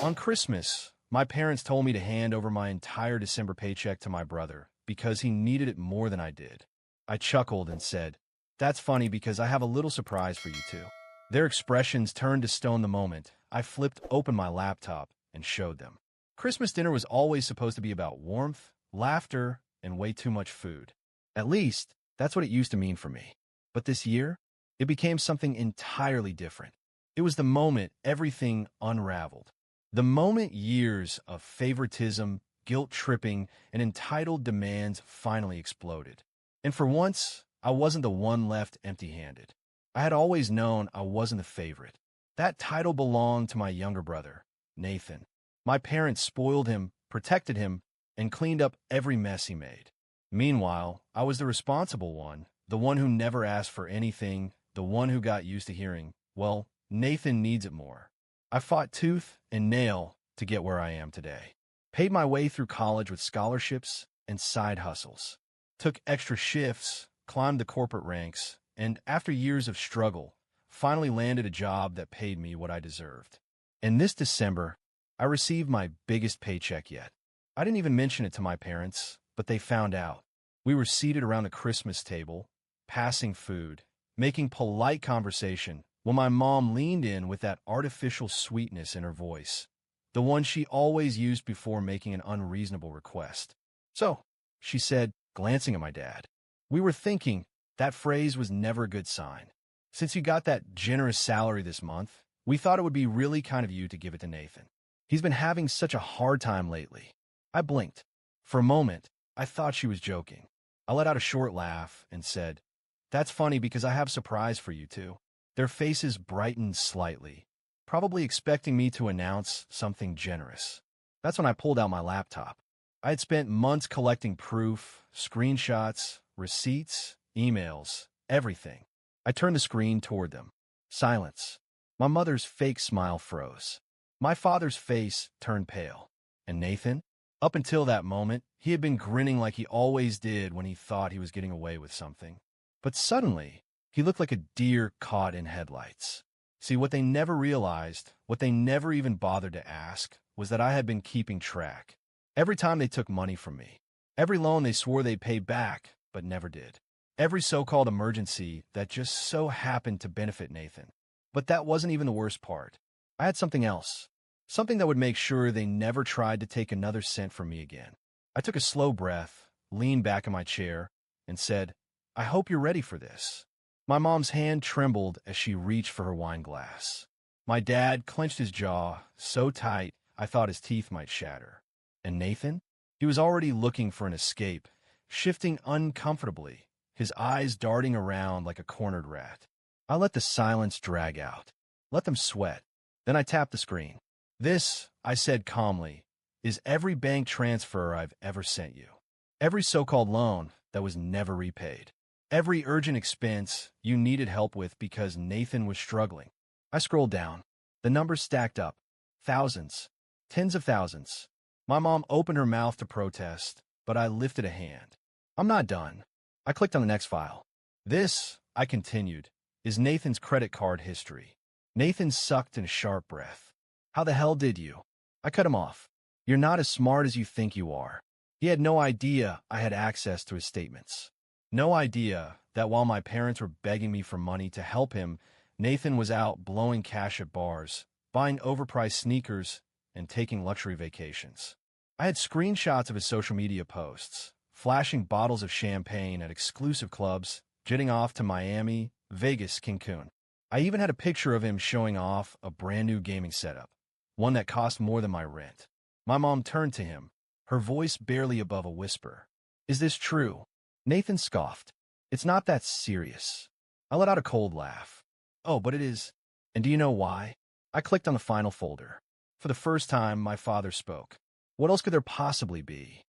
On Christmas, my parents told me to hand over my entire December paycheck to my brother because he needed it more than I did. I chuckled and said, "That's funny because I have a little surprise for you too." Their expressions turned to stone the moment I flipped open my laptop and showed them. Christmas dinner was always supposed to be about warmth, laughter, and way too much food. At least, that's what it used to mean for me. But this year, it became something entirely different. It was the moment everything unraveled. The moment years of favoritism, guilt-tripping, and entitled demands finally exploded. And for once, I wasn't the one left empty-handed. I had always known I wasn't the favorite. That title belonged to my younger brother, Nathan. My parents spoiled him, protected him, and cleaned up every mess he made. Meanwhile, I was the responsible one, the one who never asked for anything, the one who got used to hearing, "Well, Nathan needs it more." I fought tooth and nail to get where I am today. Paid my way through college with scholarships and side hustles. Took extra shifts, climbed the corporate ranks, and after years of struggle, finally landed a job that paid me what I deserved. And this December, I received my biggest paycheck yet. I didn't even mention it to my parents, but they found out. We were seated around the Christmas table, passing food, making polite conversation, when my mom leaned in with that artificial sweetness in her voice, the one she always used before making an unreasonable request. "So," she said, glancing at my dad, "we were thinking that phrase was never a good sign. Since you got that generous salary this month, we thought it would be really kind of you to give it to Nathan. He's been having such a hard time lately." I blinked. For a moment, I thought she was joking. I let out a short laugh and said, "That's funny because I have a surprise for you too." Their faces brightened slightly, probably expecting me to announce something generous. That's when I pulled out my laptop. I had spent months collecting proof, screenshots, receipts, emails, everything. I turned the screen toward them. Silence. My mother's fake smile froze. My father's face turned pale. And Nathan? Up until that moment, he had been grinning like he always did when he thought he was getting away with something. But suddenly, he looked like a deer caught in headlights. See, what they never realized, what they never even bothered to ask, was that I had been keeping track. Every time they took money from me, every loan they swore they'd pay back, but never did. Every so-called emergency that just so happened to benefit Nathan. But that wasn't even the worst part. I had something else. Something that would make sure they never tried to take another cent from me again. I took a slow breath, leaned back in my chair, and said, "I hope you're ready for this." My mom's hand trembled as she reached for her wine glass. My dad clenched his jaw so tight I thought his teeth might shatter. And Nathan? He was already looking for an escape, shifting uncomfortably, his eyes darting around like a cornered rat. I let the silence drag out. Let them sweat. Then I tapped the screen. "This," I said calmly, "is every bank transfer I've ever sent you. Every so-called loan that was never repaid. Every urgent expense you needed help with because Nathan was struggling." I scrolled down. The numbers stacked up. Thousands. Tens of thousands. My mom opened her mouth to protest, but I lifted a hand. "I'm not done." I clicked on the next file. "This," I continued, "is Nathan's credit card history." Nathan sucked in a sharp breath. "How the hell did you?" I cut him off. "You're not as smart as you think you are." He had no idea I had access to his statements. No idea that while my parents were begging me for money to help him, Nathan was out blowing cash at bars, buying overpriced sneakers, and taking luxury vacations. I had screenshots of his social media posts, flashing bottles of champagne at exclusive clubs, jetting off to Miami, Vegas, Cancun. I even had a picture of him showing off a brand new gaming setup, one that cost more than my rent. My mom turned to him, her voice barely above a whisper. "Is this true?" Nathan scoffed. "It's not that serious." I let out a cold laugh. "Oh, but it is. And do you know why?" I clicked on the final folder. For the first time, my father spoke. What else could there possibly be?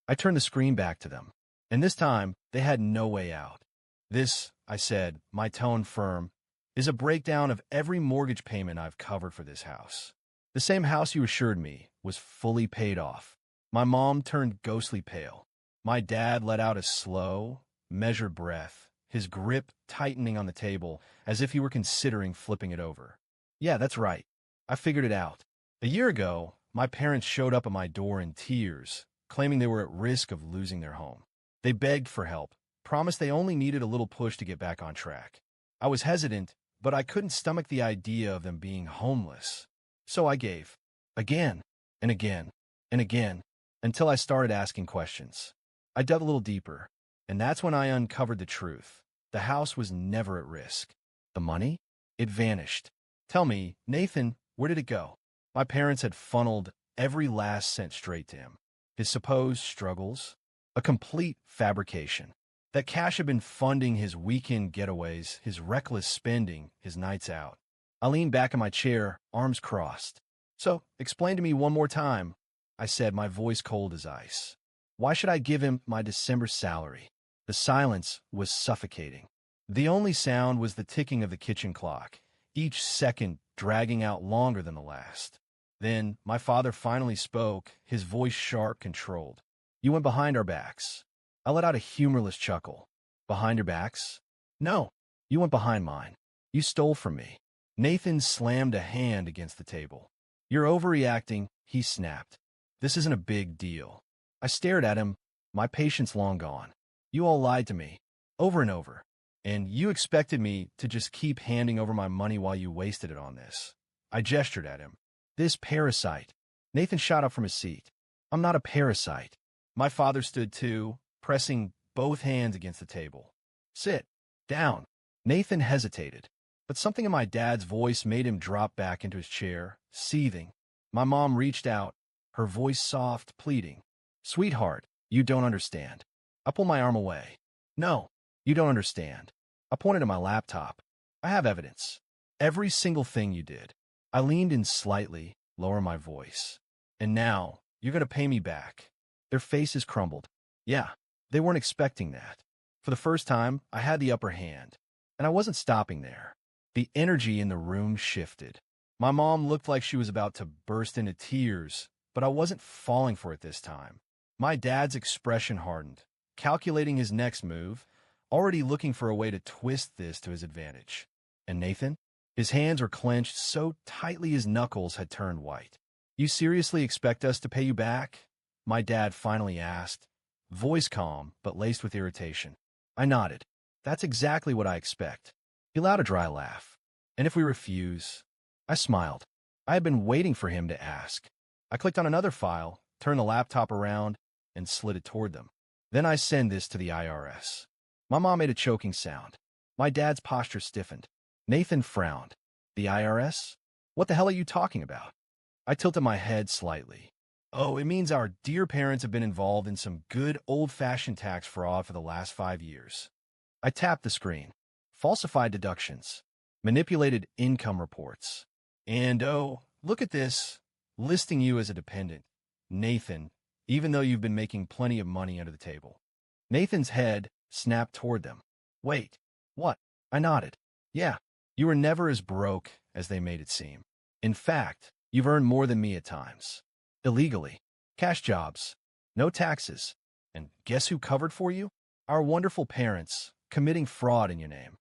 I turned the screen back to them, and this time, they had no way out. "This," I said, my tone firm, "is a breakdown of every mortgage payment I've covered for this house. The same house you assured me was fully paid off." My mom turned ghostly pale. My dad let out a slow, measured breath, his grip tightening on the table as if he were considering flipping it over. "Yeah, that's right. I figured it out. A year ago, my parents showed up at my door in tears, claiming they were at risk of losing their home. They begged for help, promised they only needed a little push to get back on track. I was hesitant, but I couldn't stomach the idea of them being homeless. So I gave. Again, and again, and again, until I started asking questions. I dug a little deeper, and that's when I uncovered the truth. The house was never at risk. The money? It vanished. Tell me, Nathan, where did it go? My parents had funneled every last cent straight to him. His supposed struggles? A complete fabrication. That cash had been funding his weekend getaways, his reckless spending, his nights out. I leaned back in my chair, arms crossed. So, explain to me one more time, I said, my voice cold as ice. Why should I give him my December salary? The silence was suffocating. The only sound was the ticking of the kitchen clock, each second dragging out longer than the last. Then, my father finally spoke, his voice sharp, controlled. You went behind our backs. I let out a humorless chuckle. Behind your backs? No, you went behind mine. You stole from me. Nathan slammed a hand against the table. You're overreacting, he snapped. This isn't a big deal. I stared at him, my patience long gone. You all lied to me, over and over. And you expected me to just keep handing over my money while you wasted it on this. I gestured at him. This parasite. Nathan shot up from his seat. I'm not a parasite. My father stood too, pressing both hands against the table. Sit. Down. Nathan hesitated, but something in my dad's voice made him drop back into his chair, seething. My mom reached out, her voice soft, pleading. Sweetheart, you don't understand. I pulled my arm away. No, you don't understand. I pointed at my laptop. I have evidence. Every single thing you did. I leaned in slightly, lower my voice. And now, you're going to pay me back. Their faces crumbled. Yeah, they weren't expecting that. For the first time, I had the upper hand. And I wasn't stopping there. The energy in the room shifted. My mom looked like she was about to burst into tears, but I wasn't falling for it this time. My dad's expression hardened, calculating his next move, already looking for a way to twist this to his advantage. And Nathan? His hands were clenched so tightly his knuckles had turned white. You seriously expect us to pay you back? My dad finally asked, voice calm but laced with irritation. I nodded. That's exactly what I expect. He allowed a dry laugh. And if we refuse? I smiled. I had been waiting for him to ask. I clicked on another file, turned the laptop around, and slid it toward them. Then I send this to the IRS. My mom made a choking sound. My dad's posture stiffened. Nathan frowned. The IRS? What the hell are you talking about? I tilted my head slightly. Oh, it means our dear parents have been involved in some good old-fashioned tax fraud for the last 5 years. I tapped the screen. Falsified deductions. Manipulated income reports. And oh, look at this. Listing you as a dependent. Nathan, even though you've been making plenty of money under the table. Nathan's head snapped toward them. Wait, what? I nodded. Yeah, you were never as broke as they made it seem. In fact, you've earned more than me at times. Illegally. Cash jobs. No taxes. And guess who covered for you? Our wonderful parents, committing fraud in your name.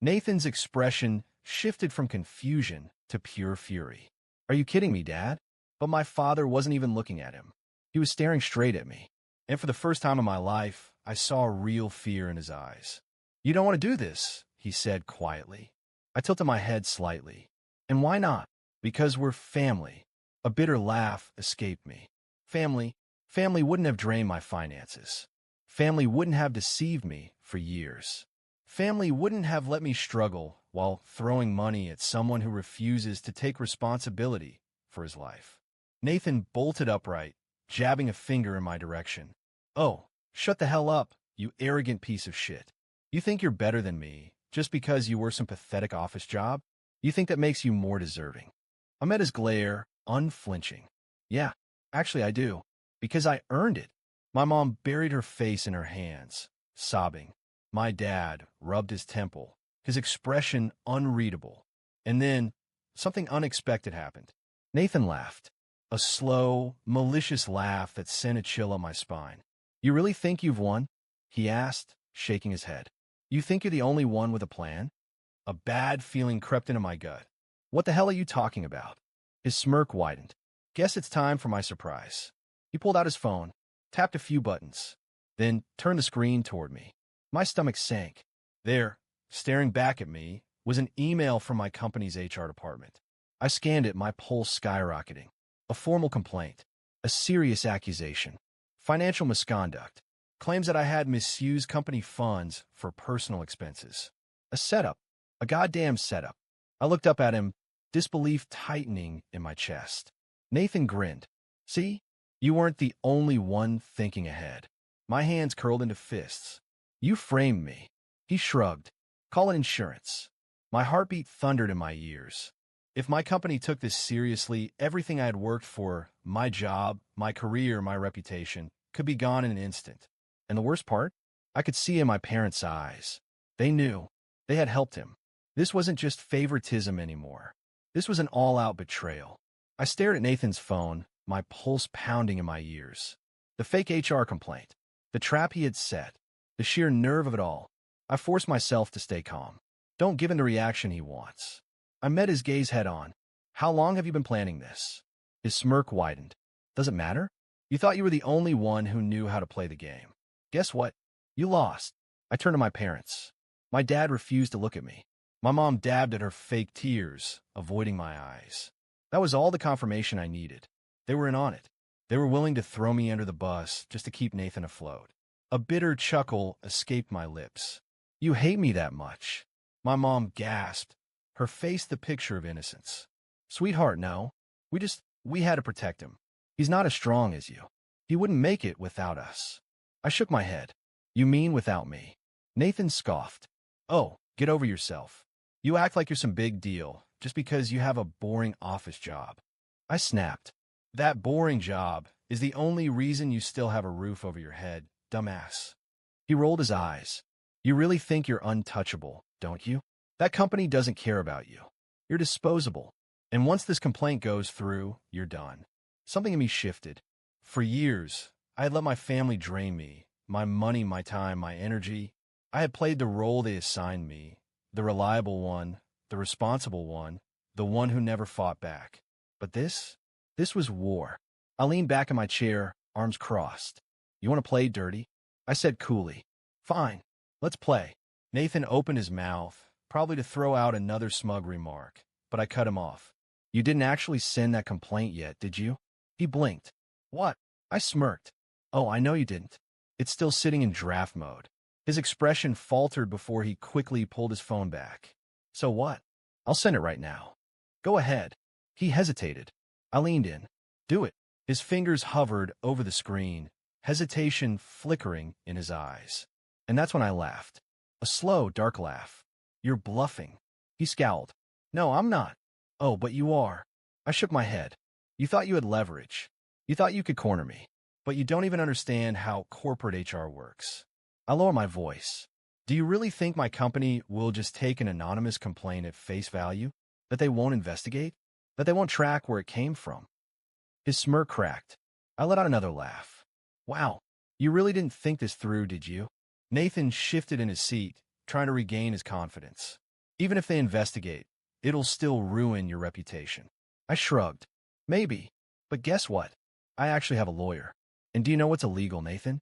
Nathan's expression shifted from confusion to pure fury. Are you kidding me, Dad? But my father wasn't even looking at him. He was staring straight at me. And for the first time in my life, I saw real fear in his eyes. You don't want to do this, he said quietly. I tilted my head slightly. And why not? Because we're family. A bitter laugh escaped me. Family wouldn't have drained my finances. Family wouldn't have deceived me for years. Family wouldn't have let me struggle while throwing money at someone who refuses to take responsibility for his life. Nathan bolted upright, jabbing a finger in my direction. Oh, shut the hell up, you arrogant piece of shit. You think you're better than me just because you work some pathetic office job? You think that makes you more deserving? I met his glare, unflinching. Yeah, actually I do, because I earned it. My mom buried her face in her hands, sobbing. My dad rubbed his temple, his expression unreadable. And then, something unexpected happened. Nathan laughed. A slow, malicious laugh that sent a chill up my spine. You really think you've won? He asked, shaking his head. You think you're the only one with a plan? A bad feeling crept into my gut. What the hell are you talking about? His smirk widened. Guess it's time for my surprise. He pulled out his phone, tapped a few buttons, then turned the screen toward me. My stomach sank. There, staring back at me, was an email from my company's HR department. I scanned it, my pulse skyrocketing. A formal complaint. A serious accusation. Financial misconduct. Claims that I had misused company funds for personal expenses. A setup. A goddamn setup. I looked up at him, disbelief tightening in my chest. Nathan grinned. See? You weren't the only one thinking ahead. My hands curled into fists. You framed me. He shrugged. Call it insurance. My heartbeat thundered in my ears. If my company took this seriously, everything I had worked for, my job, my career, my reputation, could be gone in an instant. And the worst part? I could see in my parents' eyes. They knew. They had helped him. This wasn't just favoritism anymore. This was an all-out betrayal. I stared at Nathan's phone, my pulse pounding in my ears. The fake HR complaint. The trap he had set. The sheer nerve of it all. I forced myself to stay calm. Don't give him the reaction he wants. I met his gaze head-on. How long have you been planning this? His smirk widened. Does it matter? You thought you were the only one who knew how to play the game. Guess what? You lost. I turned to my parents. My dad refused to look at me. My mom dabbed at her fake tears, avoiding my eyes. That was all the confirmation I needed. They were in on it. They were willing to throw me under the bus just to keep Nathan afloat. A bitter chuckle escaped my lips. You hate me that much? My mom gasped, her face the picture of innocence. Sweetheart, no. We had to protect him. He's not as strong as you. He wouldn't make it without us. I shook my head. You mean without me? Nathan scoffed. Oh, get over yourself. You act like you're some big deal just because you have a boring office job. I snapped. That boring job is the only reason you still have a roof over your head, dumbass. He rolled his eyes. You really think you're untouchable, don't you? That company doesn't care about you. You're disposable. And once this complaint goes through, you're done. Something in me shifted. For years, I had let my family drain me, my money, my time, my energy. I had played the role they assigned me, the reliable one, the responsible one, the one who never fought back. But this was war. I leaned back in my chair, arms crossed. You want to play dirty? I said coolly. Fine, let's play. Nathan opened his mouth, probably to throw out another smug remark, but I cut him off. You didn't actually send that complaint yet, did you? He blinked. What? I smirked. Oh, I know you didn't. It's still sitting in draft mode. His expression faltered before he quickly pulled his phone back. So what? I'll send it right now. Go ahead. He hesitated. I leaned in. Do it. His fingers hovered over the screen, hesitation flickering in his eyes. And that's when I laughed. A slow, dark laugh. You're bluffing. He scowled. No, I'm not. Oh, but you are. I shook my head. You thought you had leverage. You thought you could corner me. But you don't even understand how corporate HR works. I lower my voice. Do you really think my company will just take an anonymous complaint at face value? That they won't investigate? That they won't track where it came from? His smirk cracked. I let out another laugh. Wow, you really didn't think this through, did you? Nathan shifted in his seat, trying to regain his confidence. Even if they investigate, it'll still ruin your reputation. I shrugged. Maybe. But guess what? I actually have a lawyer. And do you know what's illegal, Nathan?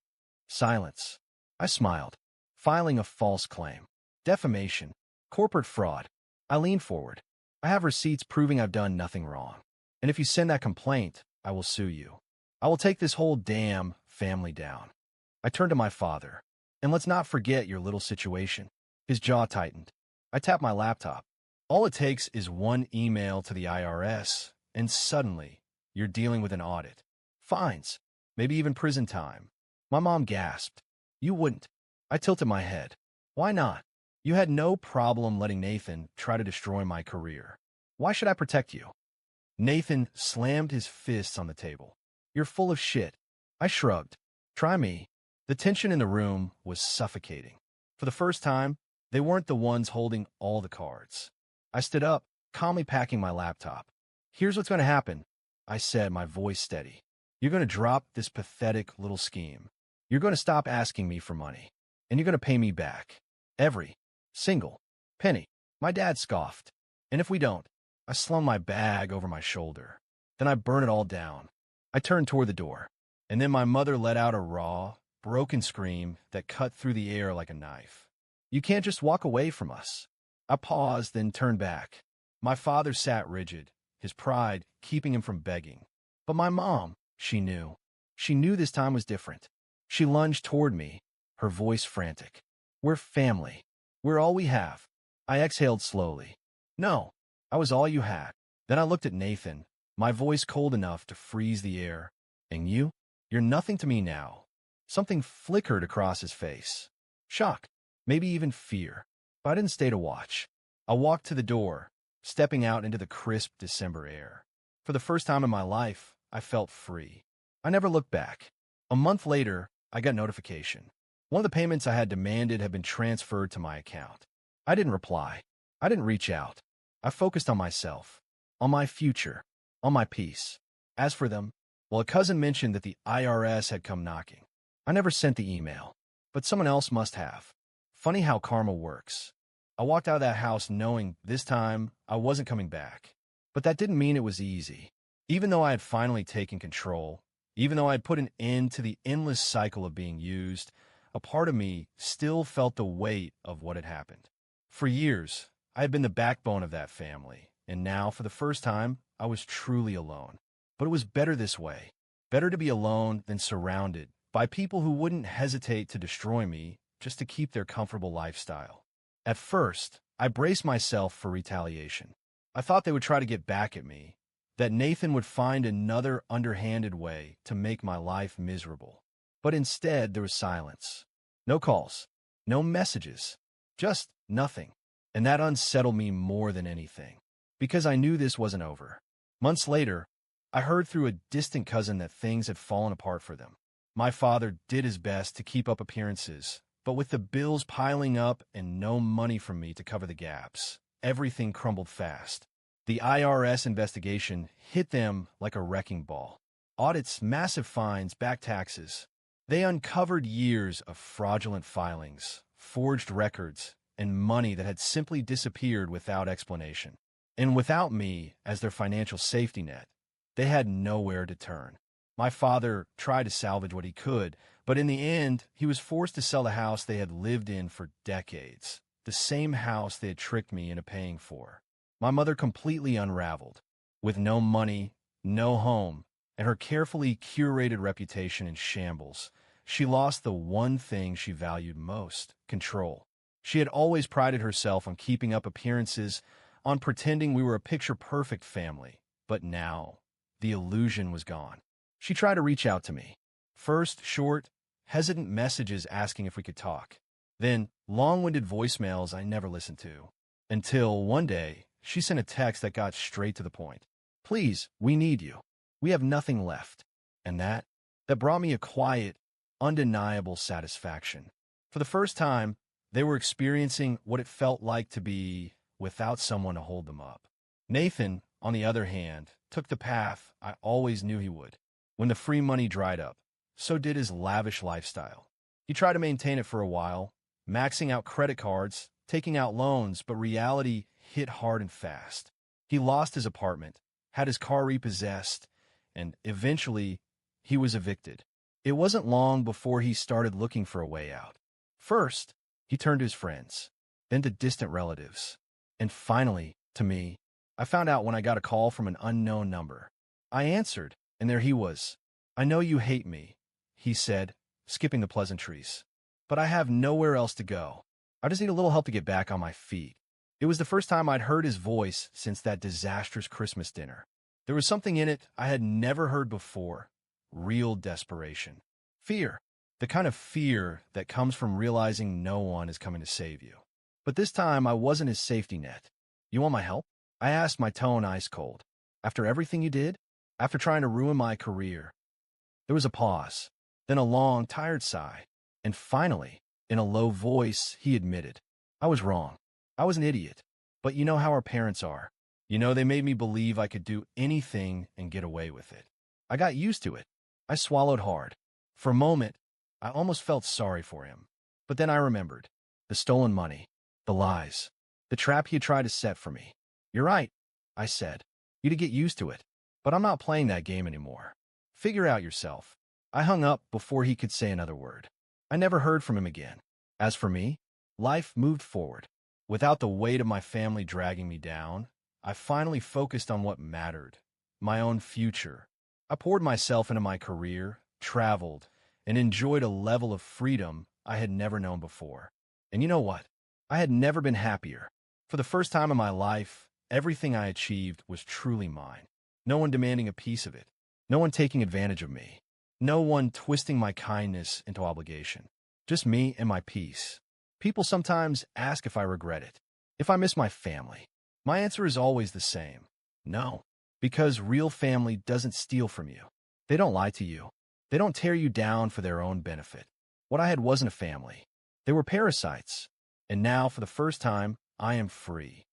Silence. I smiled. Filing a false claim. Defamation. Corporate fraud. I leaned forward. I have receipts proving I've done nothing wrong. And if you send that complaint, I will sue you. I will take this whole damn family down. I turned to my father. And let's not forget your little situation. His jaw tightened. I tapped my laptop. All it takes is one email to the IRS, and suddenly, you're dealing with an audit. Fines. Maybe even prison time. My mom gasped. You wouldn't. I tilted my head. Why not? You had no problem letting Nathan try to destroy my career. Why should I protect you? Nathan slammed his fists on the table. You're full of shit. I shrugged. Try me. The tension in the room was suffocating. For the first time, they weren't the ones holding all the cards. I stood up, calmly packing my laptop. Here's what's going to happen, I said, my voice steady. You're going to drop this pathetic little scheme. You're going to stop asking me for money. And you're going to pay me back. Every single penny. My dad scoffed. And if we don't, I slung my bag over my shoulder. Then I burn it all down. I turned toward the door, and then my mother let out a raw, broken scream that cut through the air like a knife. You can't just walk away from us. I paused, then turned back. My father sat rigid, his pride keeping him from begging. But my mom, she knew. She knew this time was different. She lunged toward me, her voice frantic. We're family. We're all we have. I exhaled slowly. No, I was all you had. Then I looked at Nathan, my voice cold enough to freeze the air. And you? You're nothing to me now. Something flickered across his face. Shock, maybe even fear. But I didn't stay to watch. I walked to the door, stepping out into the crisp December air. For the first time in my life, I felt free. I never looked back. A month later, I got notification. One of the payments I had demanded had been transferred to my account. I didn't reply. I didn't reach out. I focused on myself, on my future, on my peace. As for them, well, a cousin mentioned that the IRS had come knocking. I never sent the email, but someone else must have. Funny how karma works. I walked out of that house knowing this time I wasn't coming back. But that didn't mean it was easy. Even though I had finally taken control, even though I had put an end to the endless cycle of being used, a part of me still felt the weight of what had happened. For years, I had been the backbone of that family, and now, for the first time, I was truly alone. But it was better this way. Better to be alone than surrounded by people who wouldn't hesitate to destroy me just to keep their comfortable lifestyle. At first, I braced myself for retaliation. I thought they would try to get back at me, that Nathan would find another underhanded way to make my life miserable. But instead, there was silence. No calls, no messages, just nothing. And that unsettled me more than anything, because I knew this wasn't over. Months later, I heard through a distant cousin that things had fallen apart for them. My father did his best to keep up appearances, but with the bills piling up and no money from me to cover the gaps, everything crumbled fast. The IRS investigation hit them like a wrecking ball. Audits, massive fines, back taxes. They uncovered years of fraudulent filings, forged records, and money that had simply disappeared without explanation. And without me as their financial safety net, they had nowhere to turn. My father tried to salvage what he could, but in the end, he was forced to sell the house they had lived in for decades, the same house they had tricked me into paying for. My mother completely unraveled, with no money, no home, and her carefully curated reputation in shambles. She lost the one thing she valued most, control. She had always prided herself on keeping up appearances, on pretending we were a picture-perfect family, but now, the illusion was gone. She tried to reach out to me. First, short, hesitant messages asking if we could talk. Then, long-winded voicemails I never listened to. Until, one day, she sent a text that got straight to the point. Please, we need you. We have nothing left. And that brought me a quiet, undeniable satisfaction. For the first time, they were experiencing what it felt like to be without someone to hold them up. Nathan, on the other hand, took the path I always knew he would. When the free money dried up, so did his lavish lifestyle. He tried to maintain it for a while, maxing out credit cards, taking out loans, but reality hit hard and fast. He lost his apartment, had his car repossessed, and eventually, he was evicted. It wasn't long before he started looking for a way out. First, he turned to his friends, then to distant relatives, and finally, to me. I found out when I got a call from an unknown number. I answered, and there he was. I know you hate me, he said, skipping the pleasantries. But I have nowhere else to go. I just need a little help to get back on my feet. It was the first time I'd heard his voice since that disastrous Christmas dinner. There was something in it I had never heard before. Real desperation. Fear. The kind of fear that comes from realizing no one is coming to save you. But this time I wasn't his safety net. You want my help? I asked, my tone ice cold. After everything you did? After trying to ruin my career? There was a pause, then a long, tired sigh. And finally, in a low voice, he admitted, I was wrong. I was an idiot. But you know how our parents are. You know, they made me believe I could do anything and get away with it. I got used to it. I swallowed hard. For a moment, I almost felt sorry for him. But then I remembered. The stolen money. The lies. The trap he had tried to set for me. You're right, I said. You to get used to it. But I'm not playing that game anymore. Figure out yourself. I hung up before he could say another word. I never heard from him again. As for me, life moved forward. Without the weight of my family dragging me down, I finally focused on what mattered, my own future. I poured myself into my career, traveled, and enjoyed a level of freedom I had never known before. And you know what? I had never been happier. For the first time in my life, everything I achieved was truly mine. No one demanding a piece of it. No one taking advantage of me. No one twisting my kindness into obligation. Just me and my peace. People sometimes ask if I regret it, if I miss my family. My answer is always the same. No, because real family doesn't steal from you. They don't lie to you. They don't tear you down for their own benefit. What I had wasn't a family. They were parasites. And now, for the first time, I am free.